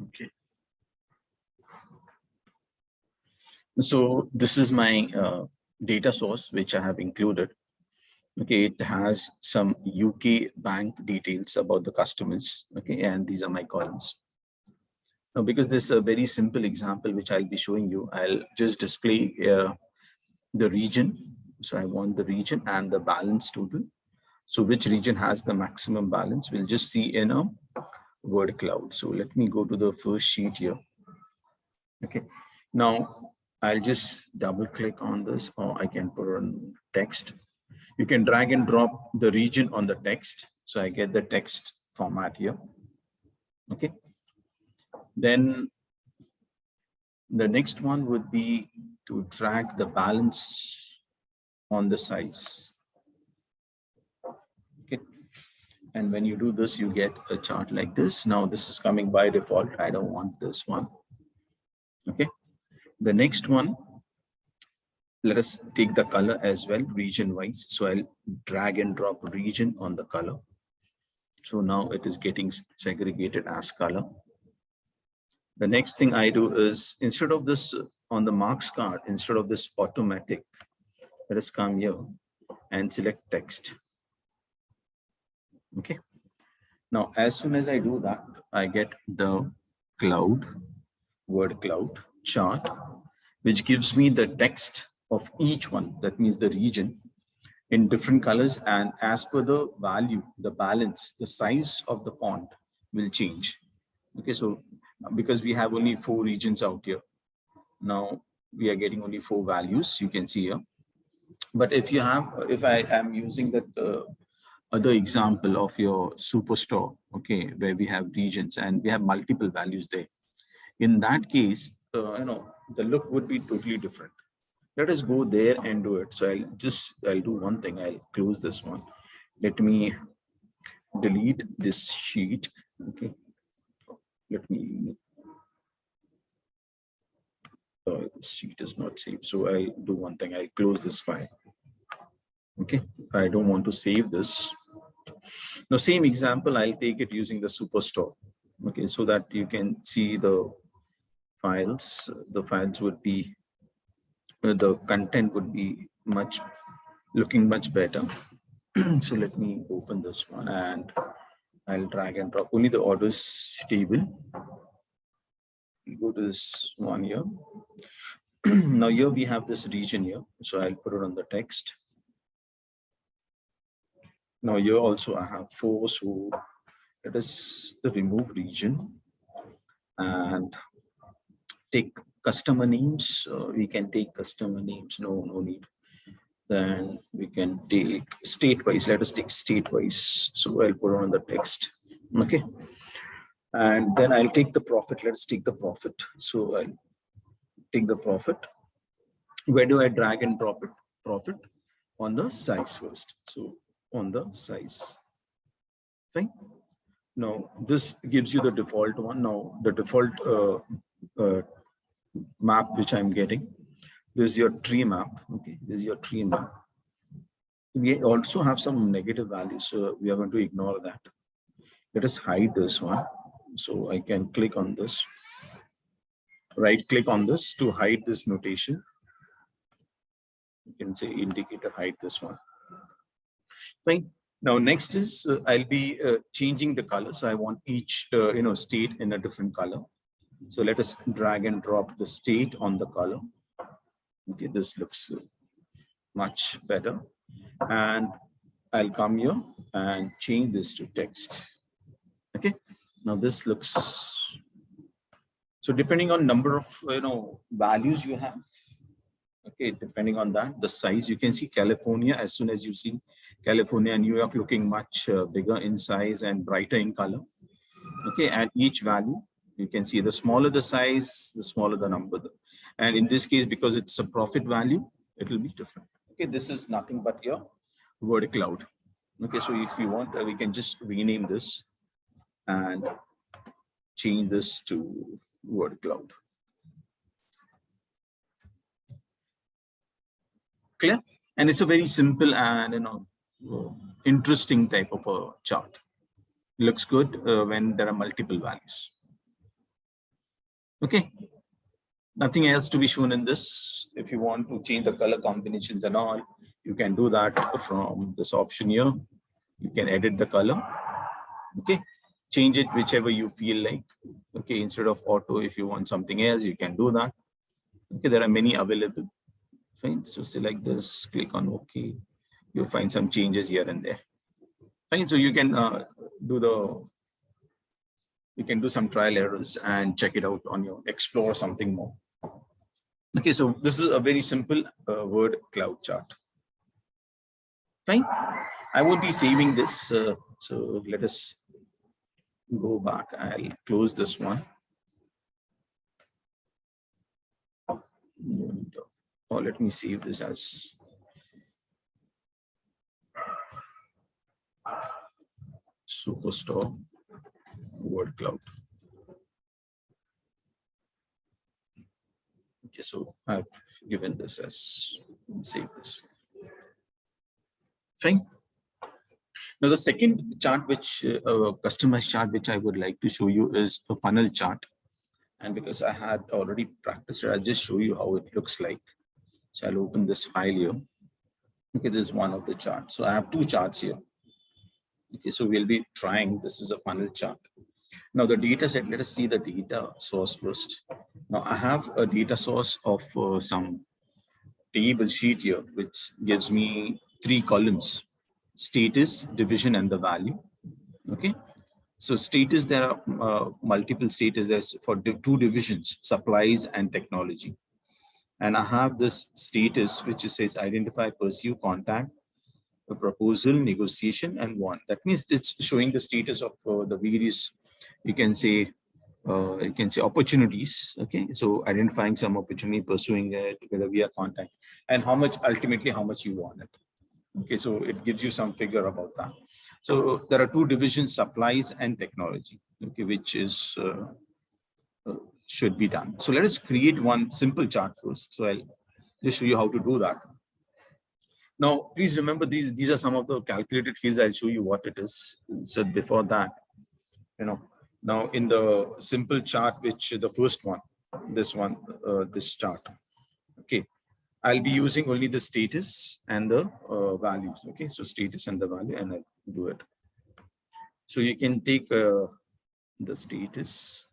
Okay. So this is my data source, which I have included. Okay, it has some UK bank details about the customers. Okay, and these are my columns. Now, because this is a very simple example, which I'll be showing you, I'll just display the region. So I want the region and the balance total. So which region has the maximum balance? We'll just see in a word cloud. So let me go to the first sheet here. Okay, now I'll just double click on this, or I can put on text. You can drag and drop the region on the text. So I get the text format here. Okay. Then the next one would be to drag the balance on the size. Okay. And when you do this, you get a chart like this. Now this is coming by default. I don't want this one. Okay. The next one, let us take the color as well, region wise. So I'll drag and drop region on the color. So now it is getting segregated as color. The next thing I do is, instead of this on the marks card, instead of this automatic, let us come here and select text. Okay. Now, as soon as I do that, I get the cloud, word cloud chart, which gives me the text of each one. That means the region in different colors, and as per the value, the balance, the size of the font will change. Okay, so because we have only 4 regions out here, now we are getting only 4 values, you can see here. But if you have, if I am using that other example of your superstore, okay, where we have regions and we have multiple values there, in that case, the look would be totally different. Let us go there and do it. So I'll do one thing. I'll close this one. Let me delete this sheet. Okay. Let me, this sheet is not saved. So I'll do one thing. I'll close this file. Okay. I don't want to save this. Now, same example, I'll take it using the superstore. Okay. So that you can see the files. The files would be, the content would be looking much better. So let me open this one and I'll drag and drop only the orders table. Go to this one here. Now here we have this region here. So I'll put it on the text. Now here also I have 4. So let us remove region and take customer names. We can take customer names. No need. Then we can take state-wise. Let us take state-wise. So I'll put on the text. Okay. And then I'll take the profit. Let's take the profit. So I'll take the profit. Where do I drag and drop it? Profit on the size first. So on the size. Fine. Now this gives you the default one. Now the default map which I'm getting. This is your tree map. Okay, this is your tree map. We also have some negative values, so we are going to ignore that. Let us hide this one. So I can click on this. Right click on this to hide this notation. You can say indicator, hide this one. Fine. Now next is I'll be changing the color. So I want each state in a different color. So let us drag and drop the state on the color. Okay, this looks much better. And I'll come here and change this to text. Okay, now this looks, so depending on number of values you have, okay, depending on that, the size, you can see California, as soon as you see California and New York looking much bigger in size and brighter in color. Okay, and each value, you can see the smaller the size, the smaller the number. And in this case, because it's a profit value, it will be different. Okay, this is nothing but your word cloud. Okay, so if you want, we can just rename this and change this to word cloud. Clear? And it's a very simple and interesting type of a chart. Looks good when there are multiple values. Okay. Nothing else to be shown in this. If you want to change the color combinations and all, you can do that from this option here. You can edit the color. Okay. Change it whichever you feel like. Okay. Instead of auto, if you want something else, you can do that. Okay. There are many available. Fine. So select this, click on OK. You'll find some changes here and there. Fine. So you can do some trial errors and check it out on your explore something more. Okay, so this is a very simple word cloud chart. Fine. I won't be saving this. So let us go back. I'll close this one. Or let me save this as Superstore word cloud. Okay, so I've given this as save this. Fine. Now the second chart, which customized chart, which I would like to show you is a funnel chart. And because I had already practiced it, I'll just show you how it looks like. So I'll open this file here. Okay, this is one of the charts. So I have two charts here. Okay, so we'll be trying, this is a funnel chart. Now the data set, let us see the data source first. Now I have a data source of some table sheet here, which gives me 3 columns: status, division, and the value. Okay. So status, there are multiple status. There's for 2 divisions, supplies and technology. And I have this status, which says identify, pursue, contact, a proposal, negotiation, and one. That means it's showing the status of the various, you can say opportunities. Okay, so identifying some opportunity, pursuing it, whether we are contact, and how much ultimately how much you want it. Okay, so it gives you some figure about that. So there are 2 divisions, supplies and technology. Okay, which is should be done. So let us create one simple chart first. So I'll just show you how to do that. Now, please remember these are some of the calculated fields. I'll show you what it is. So before that, now in the simple chart, which the first one, this one, this chart. Okay, I'll be using only the status and the values. Okay, so status and the value, and I'll do it. So you can take the status,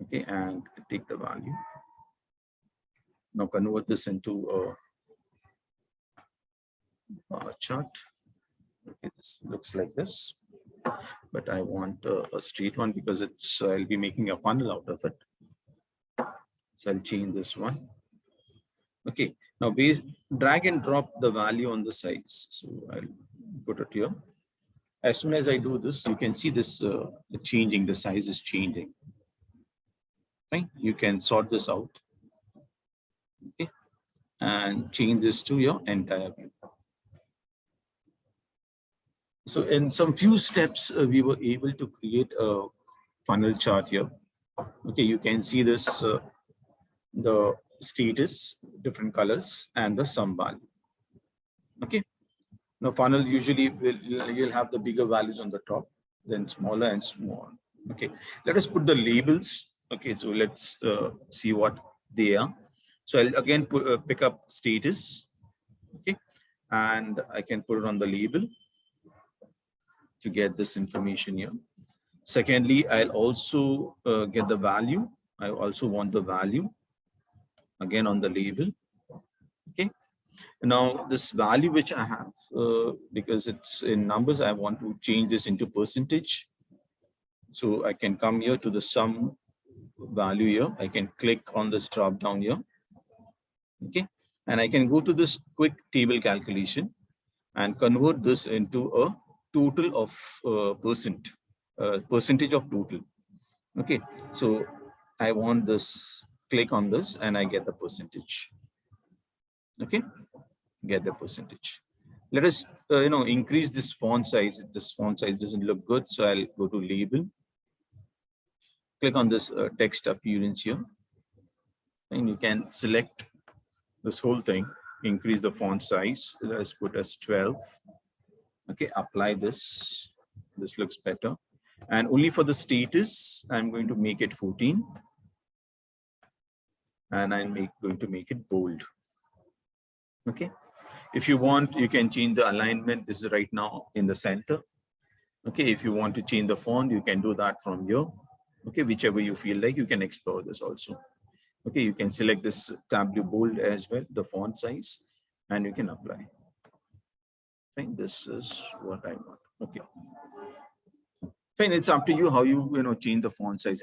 okay, and take the value. Now convert this into a chart. Okay, this looks like this, but I want a straight one because it's I'll be making a funnel out of it. So I'll change this one. Okay, now drag and drop the value on the size. So I'll put it here. As soon as I do this, you can see this changing, the size is changing. Fine, you can sort this out. Okay, and change this to your entire view. So in some few steps, we were able to create a funnel chart here. Okay, you can see this, the status, different colors, and the sum value. Okay, now funnel usually you'll have the bigger values on the top, then smaller and small. Okay, let us put the labels. Okay, so let's see what they are. So I'll again pick up status. Okay, and I can put it on the label to get this information here. Secondly, I'll also get the value. I also want the value again on the label. Okay. Now this value which I have, because it's in numbers, I want to change this into percentage. So I can come here to the sum value here. I can click on this drop down here. Okay. And I can go to this quick table calculation and convert this into a total of percentage of total. Okay, so I want this, click on this and I get the percentage. Okay, get the percentage. Let us increase this font size. This font size doesn't look good, so I'll go to label, click on this text appearance here, and you can select this whole thing, increase the font size. Let's put as 12. Okay, apply this. This looks better. And only for the status, I'm going to make it 14. and I'm going to make it bold. Okay. If you want, you can change the alignment. This is right now in the center. Okay. If you want to change the font, you can do that from here. Okay. Whichever you feel like, you can explore this also. Okay. You can select this Tableau bold as well, the font size, and you can apply. Fine. This is what I want. Okay. Fine. It's up to you how you change the font size.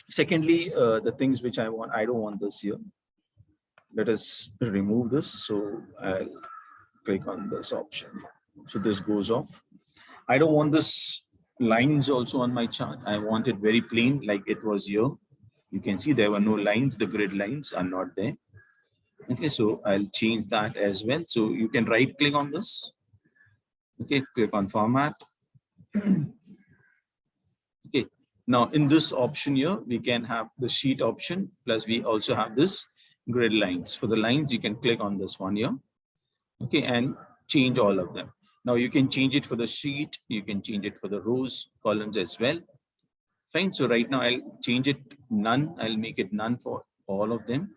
Secondly, the things which I want, I don't want this here. Let us remove this. So I'll click on this option. So this goes off. I don't want this lines also on my chart. I want it very plain like it was here. You can see there were no lines. The grid lines are not there. Okay, so I'll change that as well. So you can right click on this. Okay, click on format. Okay, now in this option here, we can have the sheet option, plus we also have this grid lines. For the lines, you can click on this one here. Okay, and change all of them. Now you can change it for the sheet, you can change it for the rows, columns as well. Fine, so right now I'll change it none. I'll make it none for all of them.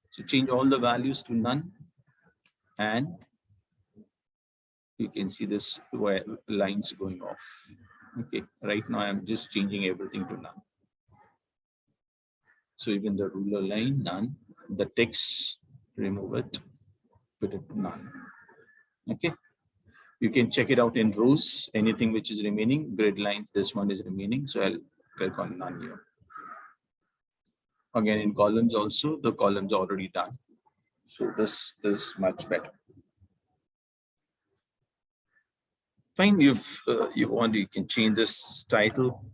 So change all the values to none, and you can see this where lines going off. Okay, right now I'm just changing everything to none. So even the ruler line, none. The text, remove it, put it none. Okay. You can check it out in rows, anything which is remaining, grid lines, this one is remaining. So I'll click on none here. Again, in columns also, the columns are already done. So this is much better. Fine, if you want, you can change this title.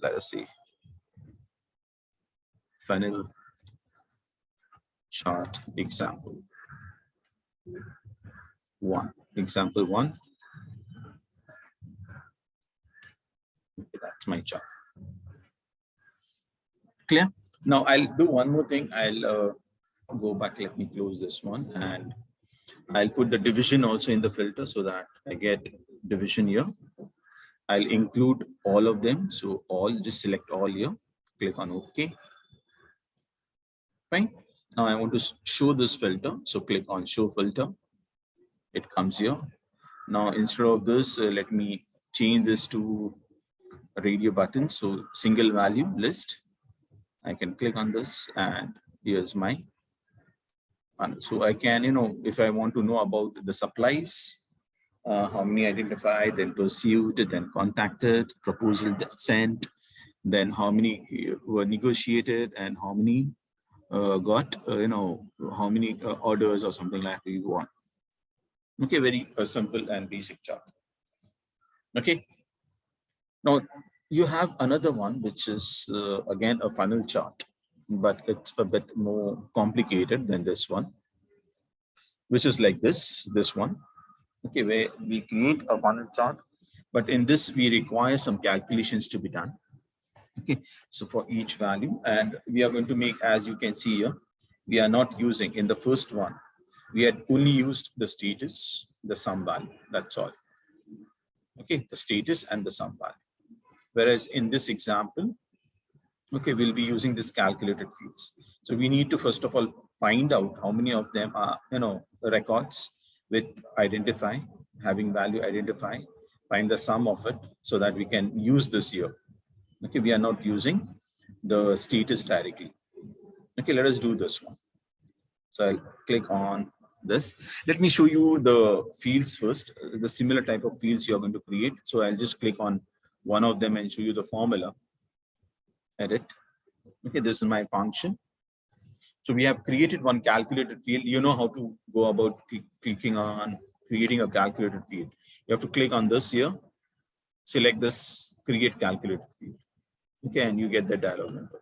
Let us see. Funnel chart example 1. Example 1. Okay, that's my chart. Clear? Now I'll do one more thing. I'll go back. Let me close this one, and I'll put the division also in the filter so that I get division here. I'll include all of them. So all, just select all here. Click on OK. Fine. Now I want to show this filter. So click on show filter. It comes here. Now instead of this, let me change this to a radio button. So single value list. I can click on this, and here's my funnel. So I can, if I want to know about the supplies, how many identified, then pursued, then contacted, proposal sent, then how many were negotiated, and how many got, how many orders or something like that you want. Okay, very simple and basic chart. Okay. Now you have another one, which is again a funnel chart, but it's a bit more complicated than this one, which is like this one. Okay, where we create a funnel chart, but in this we require some calculations to be done. Okay, so for each value, and we are going to make, as you can see here, we are not using in the first one, we had only used the status, the sum value, that's all. Okay, the status and the sum value. Whereas in this example, okay, we'll be using this calculated fields. So we need to first of all find out how many of them are, records with identify, having value identify, find the sum of it so that we can use this here. Okay, we are not using the status directly. Okay, let us do this one. So I'll click on this. Let me show you the fields first, the similar type of fields you're going to create. So I'll just click on one of them and show you the formula. Edit. Okay, this is my function. So we have created one calculated field. You know how to go about clicking on creating a calculated field. You have to click on this here, select this, create calculated field. Okay, and you get the dialog window.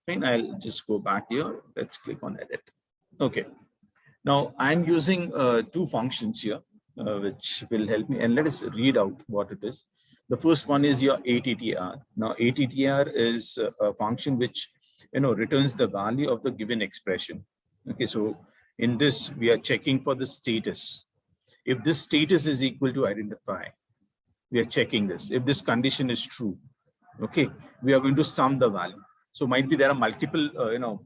Fine, I'll just go back here. Let's click on edit. Okay, now I'm using two functions here, which will help me. And let us read out what it is. The first one is your ATTR. Now ATTR is a function which returns the value of the given expression. Okay, so in this we are checking for the status. If this status is equal to identify, we are checking this. If this condition is true, Okay, we are going to sum the value. So might be there are multiple,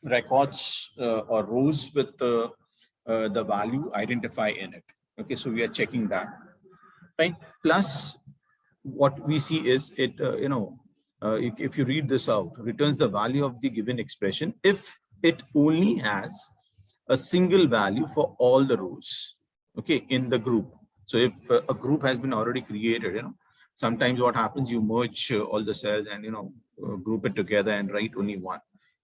records or rows with the value identify in it. Okay, so we are checking that, right? Plus, what we see is it, if you read this out, returns the value of the given expression if it only has a single value for all the rows, okay, in the group. So if a group has been already created, sometimes what happens, you merge all the cells and, group it together and write only one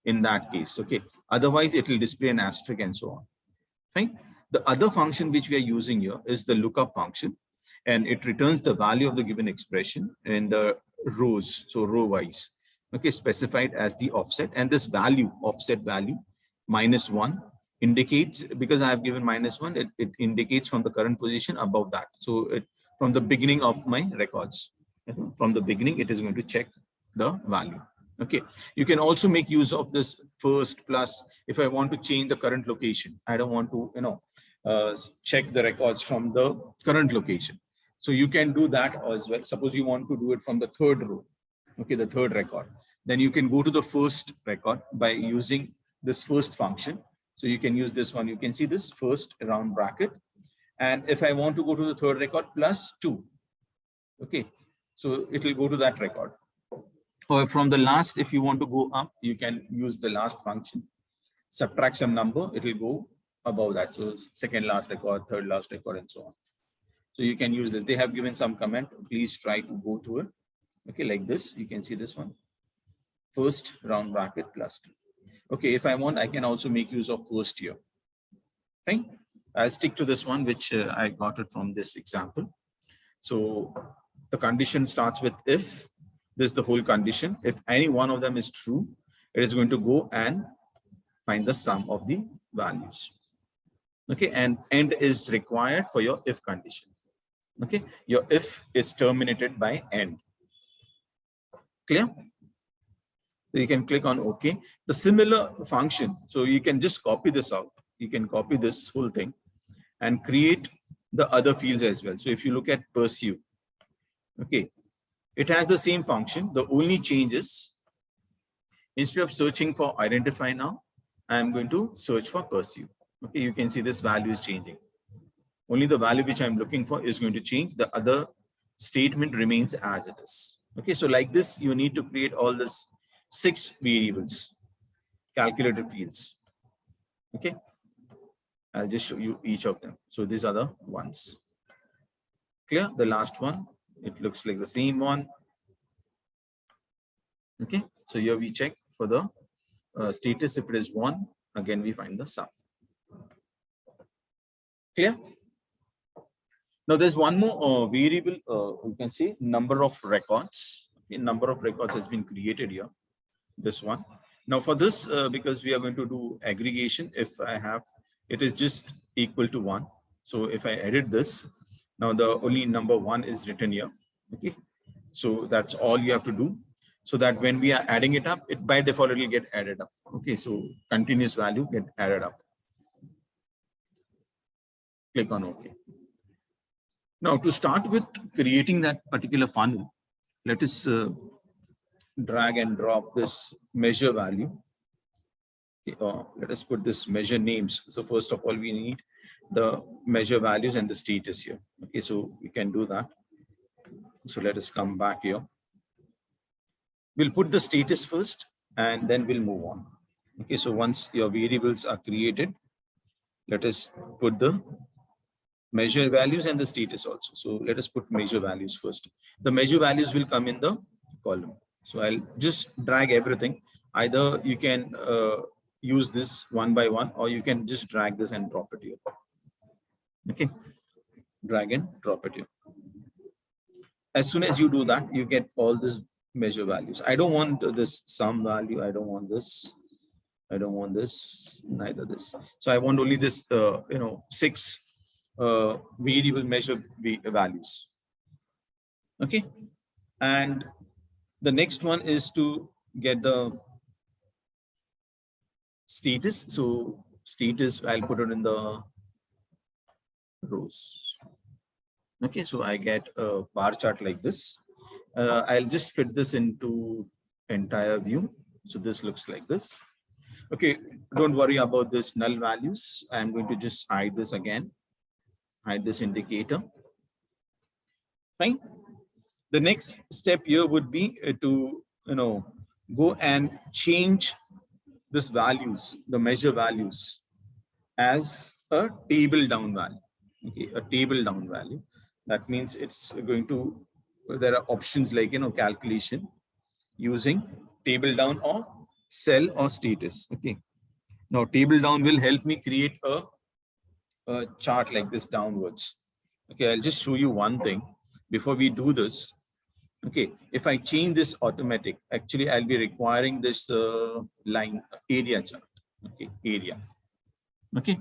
in that case, okay. Otherwise, it will display an asterisk and so on, right? The other function which we are using here is the lookup function, and it returns the value of the given expression in the rows, so row wise, okay, specified as the offset. And this value, offset value -1, indicates, because I have given -1, it indicates from the current position above that. So it from the beginning of my records, from the beginning, it is going to check the value. Okay, you can also make use of this first plus if I want to change the current location. I don't want to, check the records from the current location. So you can do that as well. Suppose you want to do it from the third row, okay, the third record. Then you can go to the first record by using this first function. So you can use this one. You can see this first round bracket. And if I want to go to the third record, +2, okay, so it will go to that record. Or from the last, if you want to go up, you can use the last function, subtract some number, it will go above that. So second last record, third last record, and so on. So you can use this. They have given some comment. Please try to go through it. Okay, like this. You can see this one. First round bracket +2. Okay, if I want, I can also make use of first here. Okay, I'll stick to this one, which I got it from this example. So the condition starts with if. This is the whole condition. If any one of them is true, it is going to go and find the sum of the values. Okay, and end is required for your if condition. Okay, your if is terminated by end. Clear? So you can click on OK. The similar function, so you can just copy this out. You can copy this whole thing and create the other fields as well. So if you look at pursue, okay, it has the same function. The only change is instead of searching for identify now, I'm going to search for pursue. Okay, you can see this value is changing. Only the value which I'm looking for is going to change. The other statement remains as it is. Okay, so like this, you need to create all this 6 variables, calculated fields. Okay, I'll just show you each of them. So these are the ones. Clear? The last one, it looks like the same one. Okay, so here we check for the status. If it is 1, again we find the sum. Clear? Now there's one more variable, you can say number of records. Okay, number of records has been created here, this one. Now for this, because we are going to do aggregation, if I have, it is just equal to 1. So if I edit this, now the only number 1 is written here. Okay, so that's all you have to do. So that when we are adding it up, it by default it will get added up. Okay, so continuous value get added up. Click on OK. Now to start with creating that particular funnel, let us drag and drop this measure value. Okay, let us put this measure names. So first of all, we need the measure values and the status here. Okay, so we can do that. So let us come back here. We'll put the status first and then we'll move on. Okay, so once your variables are created, let us put the measure values and the status also. So let us put measure values first. The measure values will come in the column. So I'll just drag everything. Either you can use this one by one, or you can just drag this and drop it here. Okay, drag and drop it here. As soon as you do that, you get all these measure values. I don't want this sum value. I don't want this. I don't want this, neither this. So I want only this, 6 variable measure values. Okay, and the next one is to get the status. So status, I'll put it in the rows. Okay, so I get a bar chart like this, I'll just fit this into entire view. So this looks like this. Okay, don't worry about this null values. I'm going to just hide this again, hide this indicator. Fine. The next step here would be to, go and change this values, the measure values, as a table down value. Okay, a table down value. That means it's going to, there are options like, calculation using table down or cell or status. Okay. Now table down will help me create a chart like this downwards. Okay, I'll just show you one thing before we do this. Okay, if I change this automatic, actually I'll be requiring this line area chart. Okay, area. Okay,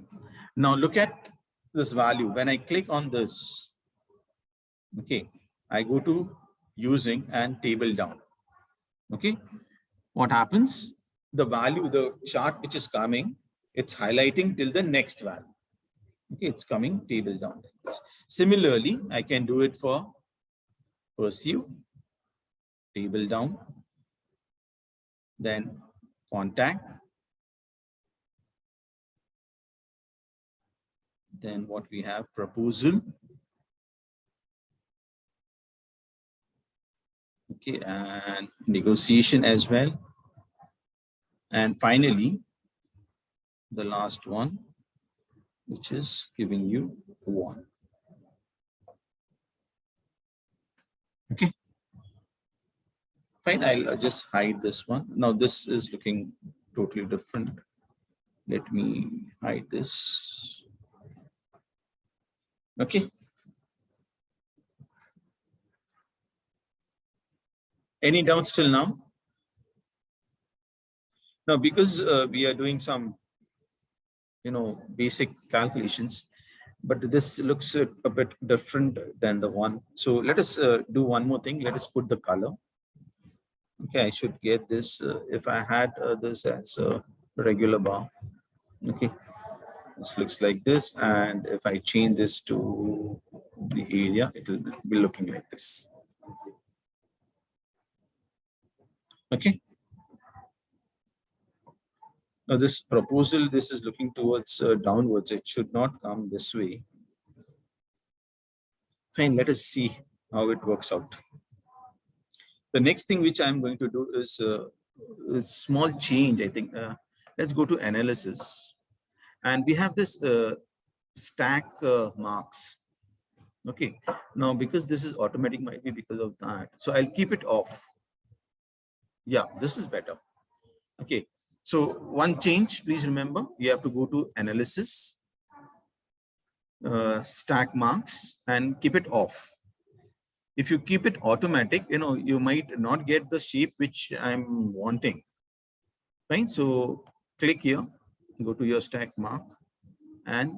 now look at this value. When I click on this, okay, I go to using and table down. Okay, what happens? The value, the chart which is coming, it's highlighting till the next value. Okay, it's coming table down like this. Similarly, I can do it for pursue, table down, then contact, then what we have, proposal, okay, and negotiation as well, and finally the last one, which is giving you one. Okay, fine. I'll just hide this one. Now this is looking totally different. Let me hide this. Okay. Any doubts till now? Now, because we are doing some, basic calculations, but this looks a bit different than the one. So let us do one more thing. Let us put the color. Okay, I should get this. If I had this as a regular bar, okay, this looks like this. And if I change this to the area, it will be looking like this. Okay. Now this proposal, this is looking towards downwards. It should not come this way. Fine, let us see how it works out. The next thing which I'm going to do is a small change, I think. Let's go to analysis. And we have this stack marks. Okay, now because this is automatic, might be because of that. So I'll keep it off. Yeah, this is better. Okay, so one change, please remember, you have to go to analysis, stack marks, and keep it off. If you keep it automatic, you might not get the shape which I'm wanting. Fine, so click here, go to your stack mark and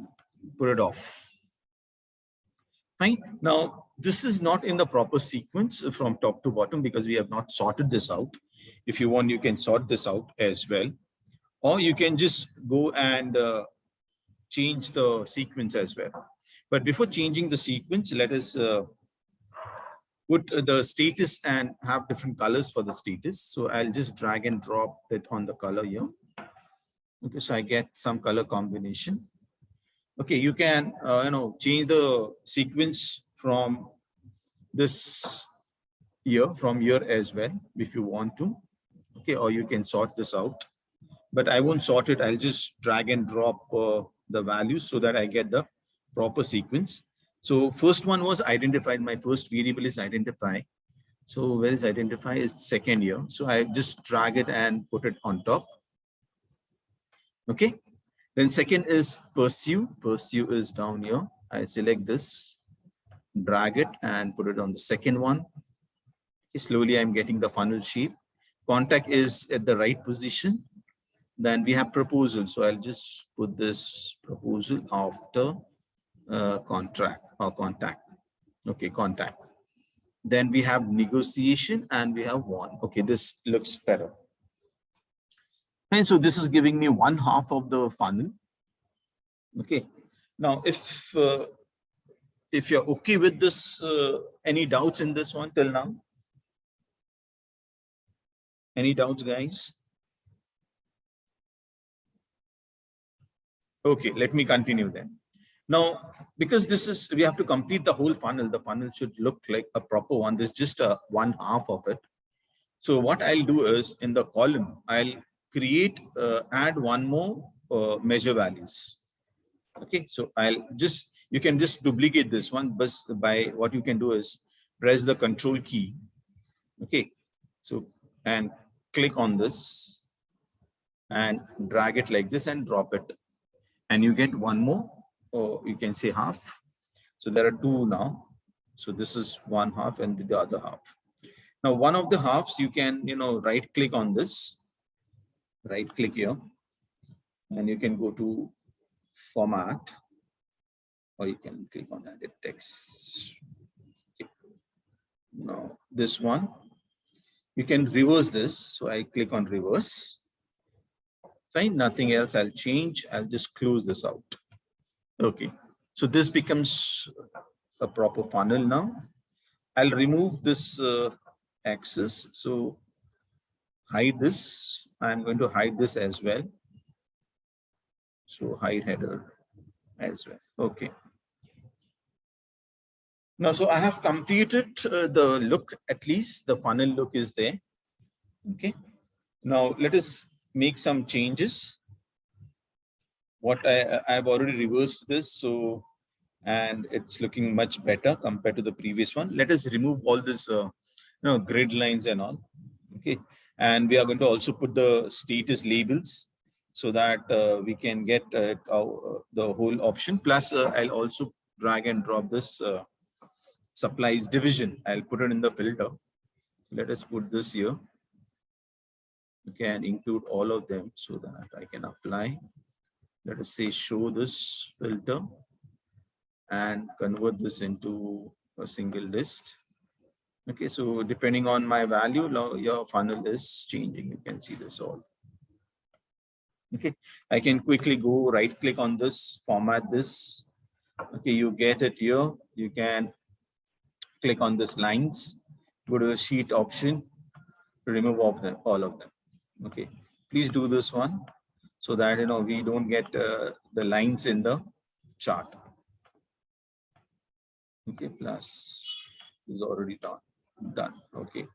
put it off. Fine. Now, this is not in the proper sequence from top to bottom because we have not sorted this out. If you want, you can sort this out as well. Or you can just go and change the sequence as well. But before changing the sequence, let us put the status and have different colors for the status. So I'll just drag and drop it on the color here. Okay, so I get some color combination. Okay, you can change the sequence from this here, from here as well, if you want to. Okay, or you can sort this out. But I won't sort it. I'll just drag and drop the values so that I get the proper sequence. So first one was identified. My first variable is identify. So where is identify is second here. So I just drag it and put it on top. Okay. Then second is pursue. Pursue is down here. I select this, drag it and put it on the second one. Okay, slowly I'm getting the funnel shape. Contact is at the right position. Then we have proposal. So I'll just put this proposal after contract or contact. Okay, contact. Then we have negotiation and we have one. Okay, this looks better. And so this is giving me one half of the funnel. Okay. Now, if you're okay with this, any doubts in this one till now? Any doubts, guys? Okay, let me continue then. Now, because this is, we have to complete the whole funnel. The funnel should look like a proper one. There's just a one half of it. So what I'll do is in the column, I'll create, add one more measure values. Okay, so I'll just, you can just duplicate this one, but by what you can do is press the control key. Okay, so, and click on this and drag it like this and drop it. And you get one more, or you can say half. So there are two now. So this is one half and the other half. Now, one of the halves, you can, right click on this, right click here, and you can go to format, or you can click on edit text. Okay. Now, this one, you can reverse this. So I click on reverse. Fine, nothing else I'll change. I'll just close this out. Okay, so this becomes a proper funnel now. I'll remove this axis. So hide this. I'm going to hide this as well. So hide header as well. Okay. Now, so I have completed the look, at least the funnel look is there. Okay. Now let us make some changes. What I've already reversed this. So, and it's looking much better compared to the previous one. Let us remove all this, grid lines and all. Okay. And we are going to also put the status labels so that we can get the whole option. Plus, I'll also drag and drop this supplies division. I'll put it in the filter. So let us put this here. You can include all of them so that I can apply. Let us say show this filter and convert this into a single list. Okay, so depending on my value, your funnel is changing. You can see this all. Okay, I can quickly go right click on this, format this. Okay, you get it here. You can click on this lines, go to the sheet option, remove all of them. Okay, please do this one so that we don't get the lines in the chart. Okay, plus is already done. Okay,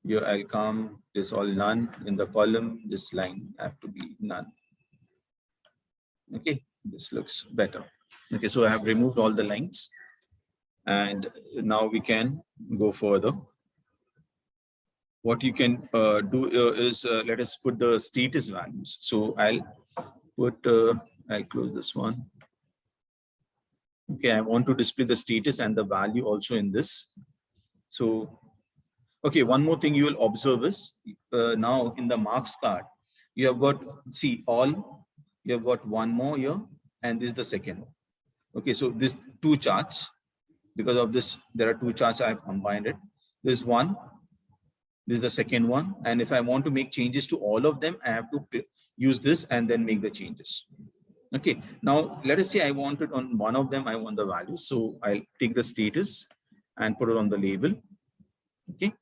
here I'll come this all none in the column. This line have to be none. Okay, this looks better. Okay, so I have removed all the lines, and now we can go further. What you can do is let us put the status values. So I'll put I'll close this one. Okay, I want to display the status and the value also in this. So, okay, one more thing you will observe is now in the marks card, you have got, see all, you have got one more here, and this is the second one. Okay, so this two charts, because of this, there are two charts, I have combined it. This one, this is the second one. And if I want to make changes to all of them, I have to use this and then make the changes. Okay, now let us say I want it on one of them, I want the value. So I'll take the status and put it on the label. Okay,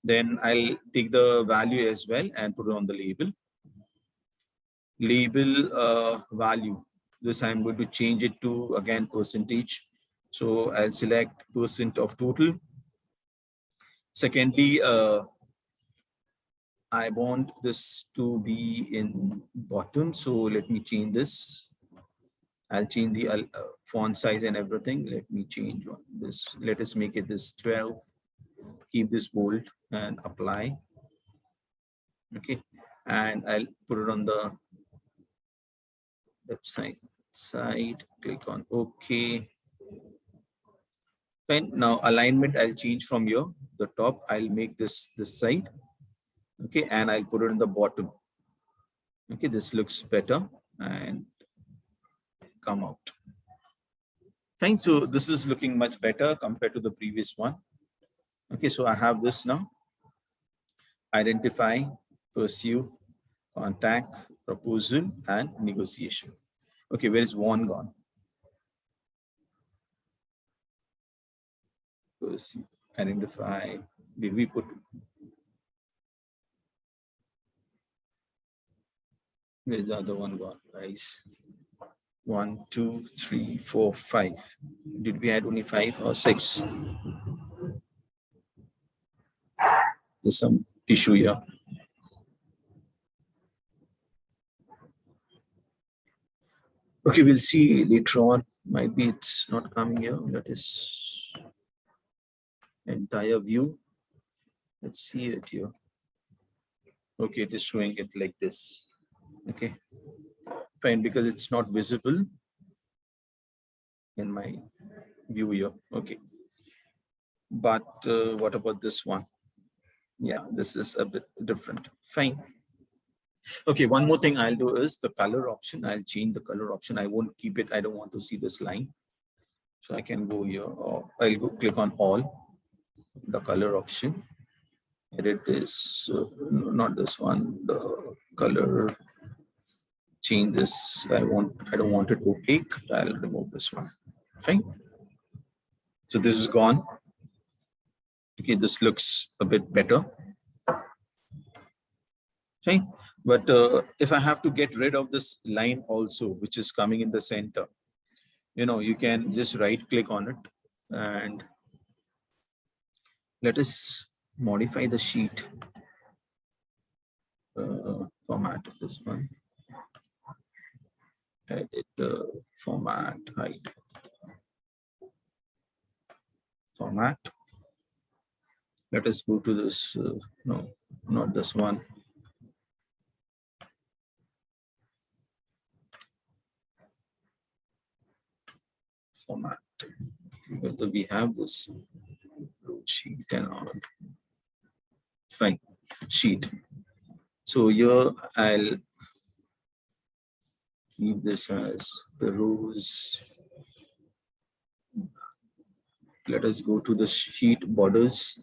then I'll take the value as well and put it on the label. Label value. This I'm going to change it to, again, percentage. So I'll select % of total. Secondly, I want this to be in bottom. So let me change this. I'll change the font size and everything. Let me change this. Let us make it this 12. Keep this bold and apply. Okay. And I'll put it on the website side. Click on OK. Fine. Now alignment, I'll change from here. The top, I'll make this side. Okay. And I'll put it in the bottom. Okay. This looks better and come out. Fine. So this is looking much better compared to the previous one. Okay. So I have this now. Identify, pursue, contact, proposal, and negotiation. Okay. Where is one gone? Pursue, identify. Did we put? Where's the other one gone, guys? 1, 2, 3, 4, 5. Did we add only 5 or 6? There's some issue here. Okay, we'll see later on. Might be it's not coming here. That is entire view. Let's see it here. Okay, it is showing it like this. Okay, fine, because it's not visible in my view here. Okay, but what about this one? Yeah, this is a bit different. Fine. Okay, one more thing I'll do is the color option. I'll change the color option. I won't keep it. I don't want to see this line. So I can go here, or I'll go click on all, the color option. Edit this, not this one, the color. Change this. I don't want it opaque. I'll remove this one. Fine. So this is gone. Okay, this looks a bit better. Fine. But if I have to get rid of this line also, which is coming in the center, you can just right click on it and let us modify the sheet format of this one. Edit format, height, format. Let us go to this, no, not this one. Format, whether we have this sheet and all. Fine, sheet. So here I'll keep this as the rows. Let us go to the sheet borders.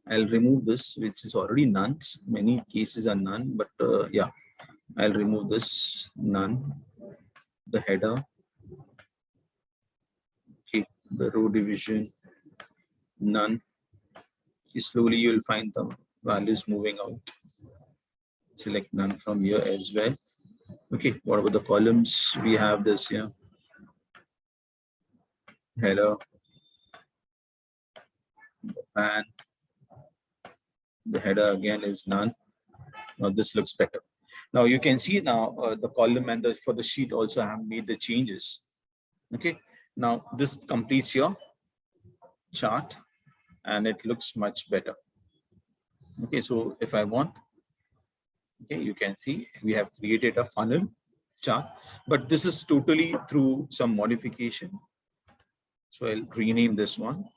I'll remove this, which is already none. Many cases are none, but yeah, I'll remove this none. The header. Okay, the row division, none. Slowly you'll find the values moving out. Select none from here as well. Okay, what about the columns? We have this here. Header, and the header again is none. Now this looks better. Now you can see now the column and for the sheet also have made the changes. Okay, now this completes your chart and it looks much better. Okay, so if I want, okay, you can see we have created a funnel chart, but this is totally through some modification. So I'll rename this one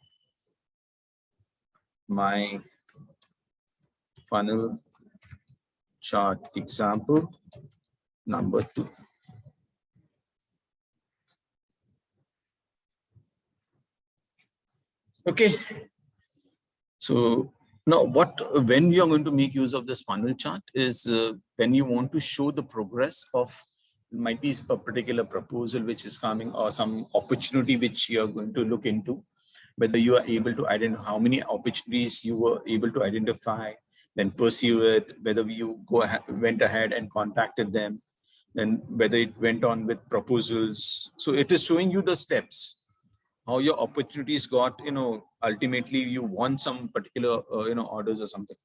my funnel chart example number 2. Okay, so now when you are going to make use of this funnel chart is when you want to show the progress of, might be a particular proposal which is coming or some opportunity which you are going to look into, whether you are able to identify how many opportunities you were able to identify, then pursue it, whether you went ahead and contacted them, then whether it went on with proposals. So it is showing you the steps, how your opportunities got, ultimately you won some particular, orders or something.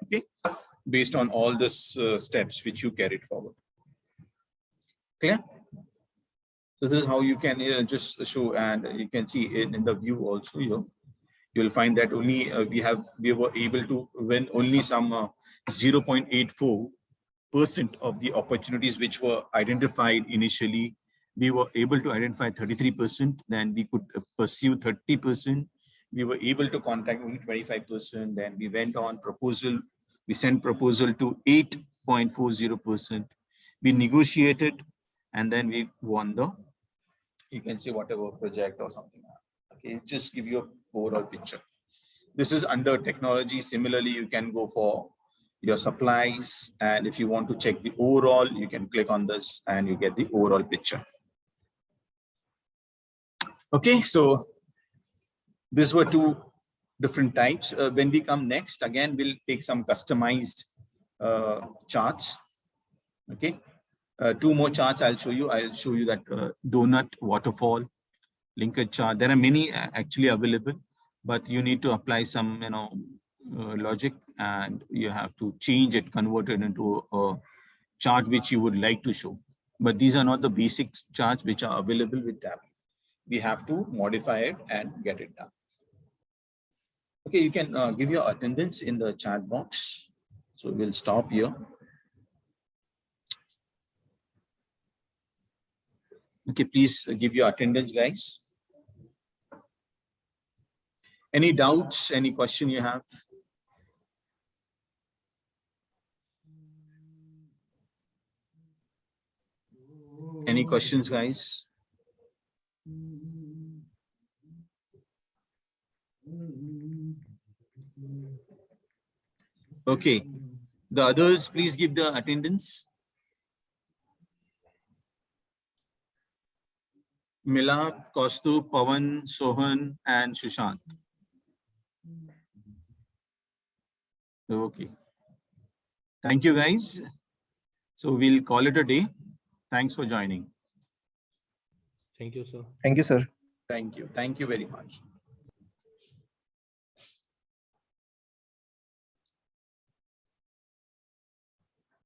Okay, based on all this steps which you carried forward. Clear? So this is how you can just show, and you can see in the view also you'll find that only we were able to win only some 0.84% of the opportunities which were identified initially. We were able to identify 33%, then we could pursue 30%. We were able to contact only 25%. Then we went on proposal. We sent proposal to 8.40%. We negotiated, and then we won the, you can say whatever project or something. Okay, just give you a overall picture. This is under technology. Similarly, you can go for your supplies, and if you want to check the overall, you can click on this and you get the overall picture. Okay, so these were two different types. When we come next, again, we'll take some customized charts. Okay, Two more charts I'll show you. I'll show you that donut, waterfall, linked chart. There are many actually available, but you need to apply some, logic, and you have to change it, convert it into a chart which you would like to show. But these are not the basic charts which are available with Tableau. We have to modify it and get it done. Okay, you can give your attendance in the chat box. So we'll stop here. Okay, please give your attendance, guys. Any doubts, any question you have? Any questions, guys? Okay, the others, please give the attendance. Milak, Kaustup, Pawan, Sohan, and Sushant. Okay. Thank you, guys. So we'll call it a day. Thanks for joining. Thank you, sir. Thank you, sir. Thank you. Thank you very much.